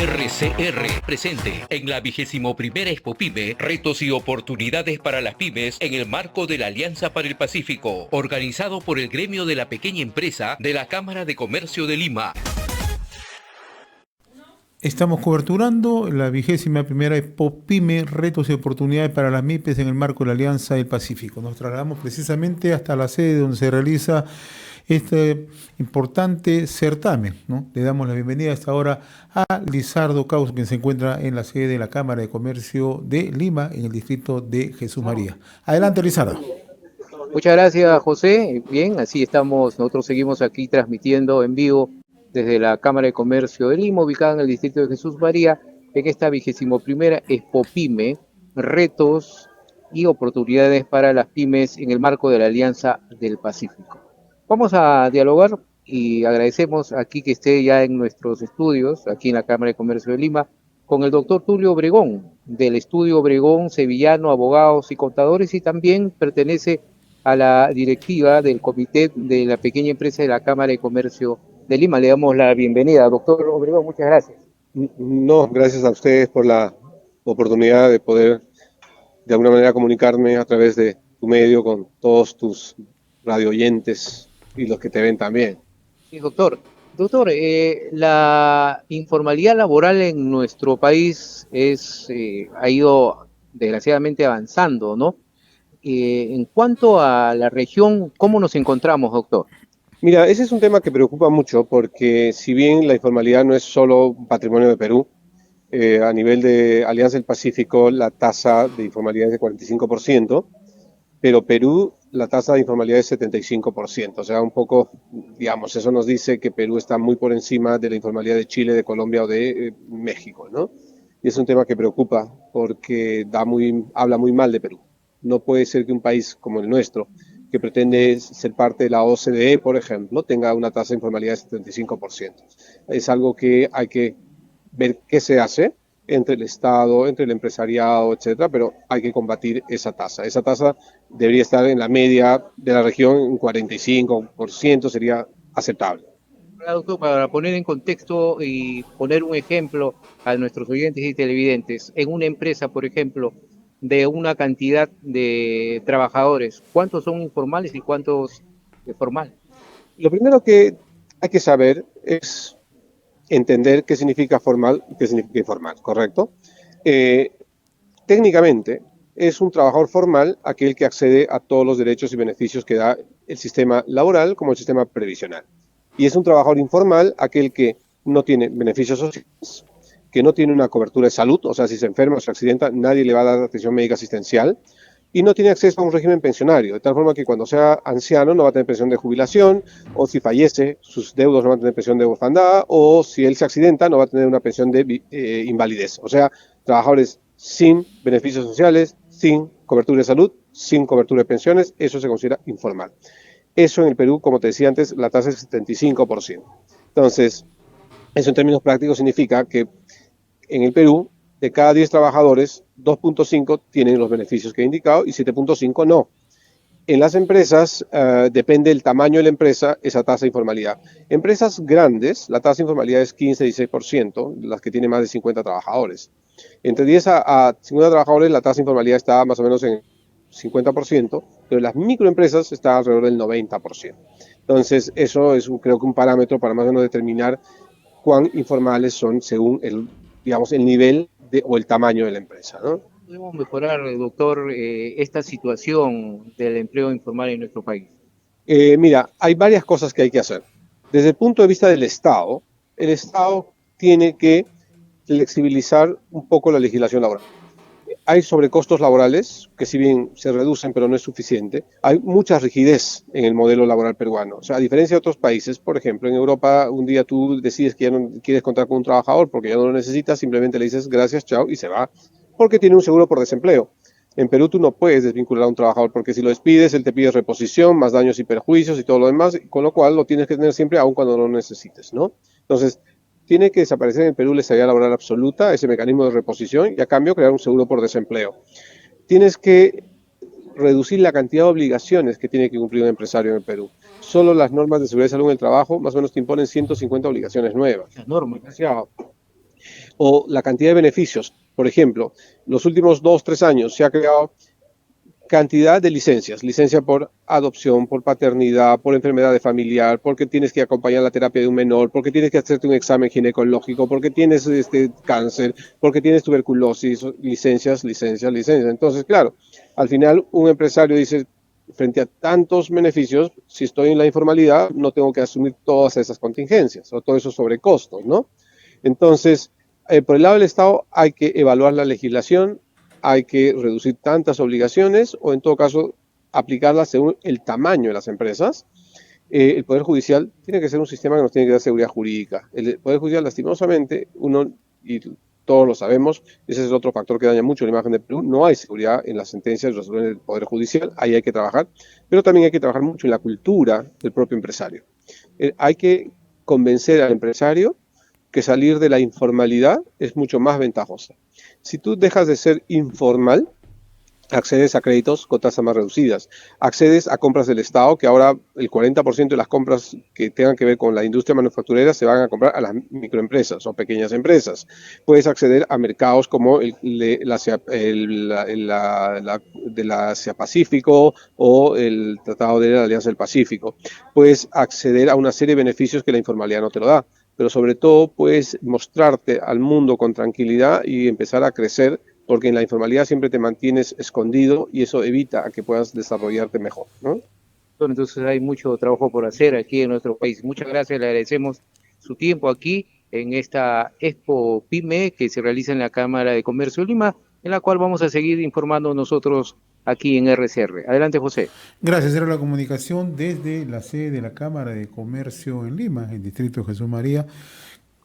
RCR presente en la 21ª Expo Pyme, retos y oportunidades para las pymes en el marco de la Alianza para el Pacífico, organizado por el Gremio de la Pequeña Empresa de la Cámara de Comercio de Lima. Estamos coberturando la 21ª Expo Pyme, retos y oportunidades para las MIPES en el marco de la Alianza del Pacífico. Nos trasladamos precisamente hasta la sede donde se realiza este importante certamen, ¿no? Le damos la bienvenida a esta hora a Lizardo Caus, quien se encuentra en la sede de la Cámara de Comercio de Lima, en el distrito de Jesús María. Adelante, Lizardo. Muchas gracias, José. Bien, así estamos. Nosotros seguimos aquí transmitiendo en vivo desde la Cámara de Comercio de Lima, ubicada en el distrito de Jesús María, en esta 21ª Expo Pyme, retos y oportunidades para las pymes en el marco de la Alianza del Pacífico. Vamos a dialogar y agradecemos aquí que esté ya en nuestros estudios, aquí en la Cámara de Comercio de Lima, con el doctor Tulio Obregón, del Estudio Obregón Sevillano, Abogados y Contadores, y también pertenece a la directiva del Comité de la Pequeña Empresa de la Cámara de Comercio de Lima. Le damos la bienvenida. Doctor Obregón, muchas gracias. No, gracias a ustedes por la oportunidad de poder de alguna manera comunicarme a través de tu medio con todos tus radioyentes y los que te ven también. Sí, doctor. Doctor, la informalidad laboral en nuestro país ha ido desgraciadamente avanzando, ¿no? En cuanto a la región, ¿cómo nos encontramos, doctor? Mira, ese es un tema que preocupa mucho porque si bien la informalidad no es solo un patrimonio de Perú, a nivel de Alianza del Pacífico la tasa de informalidad es de 45%, pero Perú la tasa de informalidad es 75%, o sea, un poco, digamos, eso nos dice que Perú está muy por encima de la informalidad de Chile, de Colombia o de México, ¿no? Y es un tema que preocupa porque habla muy mal de Perú. No puede ser que un país como el nuestro, que pretende ser parte de la OCDE, por ejemplo, tenga una tasa de informalidad de 75%. Es algo que hay que ver qué se hace entre el Estado, entre el empresariado, etcétera, pero hay que combatir esa tasa. Esa tasa debería estar en la media de la región, un 45% sería aceptable. Doctor, para poner en contexto y poner un ejemplo a nuestros oyentes y televidentes, en una empresa, por ejemplo, de una cantidad de trabajadores, ¿cuántos son informales y cuántos formales? Lo primero que hay que saber es entender qué significa formal y qué significa informal, ¿correcto? Técnicamente, es un trabajador formal aquel que accede a todos los derechos y beneficios que da el sistema laboral como el sistema previsional. Y es un trabajador informal aquel que no tiene beneficios sociales, que no tiene una cobertura de salud, o sea, si se enferma o se accidenta, nadie le va a dar atención médica asistencial, y no tiene acceso a un régimen pensionario, de tal forma que cuando sea anciano no va a tener pensión de jubilación, o si fallece, sus deudos no van a tener pensión de orfandad, o si él se accidenta no va a tener una pensión de invalidez. O sea, trabajadores sin beneficios sociales, sin cobertura de salud, sin cobertura de pensiones, eso se considera informal. Eso en el Perú, como te decía antes, la tasa es 75%. Entonces, eso en términos prácticos significa que en el Perú, de cada 10 trabajadores, 2.5 tienen los beneficios que he indicado y 7.5 no. En las empresas, depende del tamaño de la empresa, esa tasa de informalidad. Empresas grandes, la tasa de informalidad es 15-16%, las que tienen más de 50 trabajadores. Entre 10 a 50 trabajadores, la tasa de informalidad está más o menos en 50%, pero en las microempresas está alrededor del 90%. Entonces, eso es creo que un parámetro para más o menos determinar cuán informales son según el nivel o el tamaño de la empresa, ¿no? ¿Podemos mejorar, doctor, esta situación del empleo informal en nuestro país? Mira, hay varias cosas que hay que hacer. Desde el punto de vista del Estado, el Estado tiene que flexibilizar un poco la legislación laboral. Hay sobrecostos laborales que si bien se reducen pero no es suficiente, hay mucha rigidez en el modelo laboral peruano. O sea, a diferencia de otros países, por ejemplo, en Europa un día tú decides que ya no quieres contar con un trabajador porque ya no lo necesitas, simplemente le dices gracias, chao y se va, porque tiene un seguro por desempleo. En Perú tú no puedes desvincular a un trabajador porque si lo despides, él te pide reposición, más daños y perjuicios y todo lo demás, con lo cual lo tienes que tener siempre aun cuando no lo necesites, ¿no? Entonces, tiene que desaparecer en el Perú la estabilidad laboral absoluta, ese mecanismo de reposición, y a cambio crear un seguro por desempleo. Tienes que reducir la cantidad de obligaciones que tiene que cumplir un empresario en el Perú. Solo las normas de seguridad y salud en el trabajo más o menos te imponen 150 obligaciones nuevas. Las normas. Demasiado. O la cantidad de beneficios. Por ejemplo, los últimos 2, 3 años se ha creado cantidad de licencias, licencia por adopción, por paternidad, por enfermedad familiar, porque tienes que acompañar la terapia de un menor, porque tienes que hacerte un examen ginecológico, porque tienes cáncer, porque tienes tuberculosis, licencias, licencias, licencias. Entonces, claro, al final un empresario dice, frente a tantos beneficios, si estoy en la informalidad, no tengo que asumir todas esas contingencias o todos esos sobrecostos, ¿no? Entonces, por el lado del Estado hay que evaluar la legislación, hay que reducir tantas obligaciones o en todo caso aplicarlas según el tamaño de las empresas. El Poder Judicial tiene que ser un sistema que nos tiene que dar seguridad jurídica. El Poder Judicial, lastimosamente, y todos lo sabemos, ese es el otro factor que daña mucho la imagen de Perú, no hay seguridad en las sentencias resoluciones del Poder Judicial, ahí hay que trabajar, pero también hay que trabajar mucho en la cultura del propio empresario. Hay que convencer al empresario que salir de la informalidad es mucho más ventajosa. Si tú dejas de ser informal, accedes a créditos con tasas más reducidas, accedes a compras del Estado, que ahora el 40% de las compras que tengan que ver con la industria manufacturera se van a comprar a las microempresas o pequeñas empresas. Puedes acceder a mercados como de la Asia-Pacífico o el Tratado de la Alianza del Pacífico. Puedes acceder a una serie de beneficios que la informalidad no te lo da, pero sobre todo puedes mostrarte al mundo con tranquilidad y empezar a crecer, porque en la informalidad siempre te mantienes escondido y eso evita a que puedas desarrollarte mejor, ¿no? Entonces hay mucho trabajo por hacer aquí en nuestro país. Muchas gracias, le agradecemos su tiempo aquí en esta Expo PYME que se realiza en la Cámara de Comercio de Lima, en la cual vamos a seguir informando nosotros aquí en RCR. Adelante, José. Gracias, era la comunicación desde la sede de la Cámara de Comercio en Lima, el distrito de Jesús María,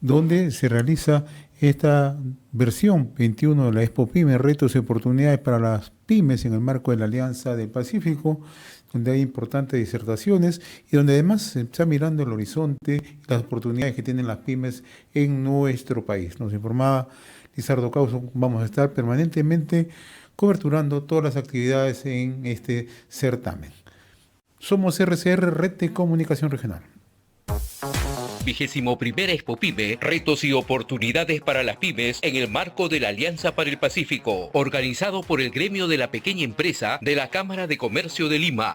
donde se realiza esta versión 21 de la Expo PYME, retos y oportunidades para las pymes en el marco de la Alianza del Pacífico, donde hay importantes disertaciones y donde además se está mirando el horizonte y las oportunidades que tienen las pymes en nuestro país. Nos informaba Lizardo Causo, vamos a estar permanentemente coberturando todas las actividades en este certamen. Somos RCR, Red de Comunicación Regional. 21ª Expo PYME, retos y oportunidades para las pymes en el marco de la Alianza para el Pacífico, organizado por el gremio de la pequeña empresa de la Cámara de Comercio de Lima.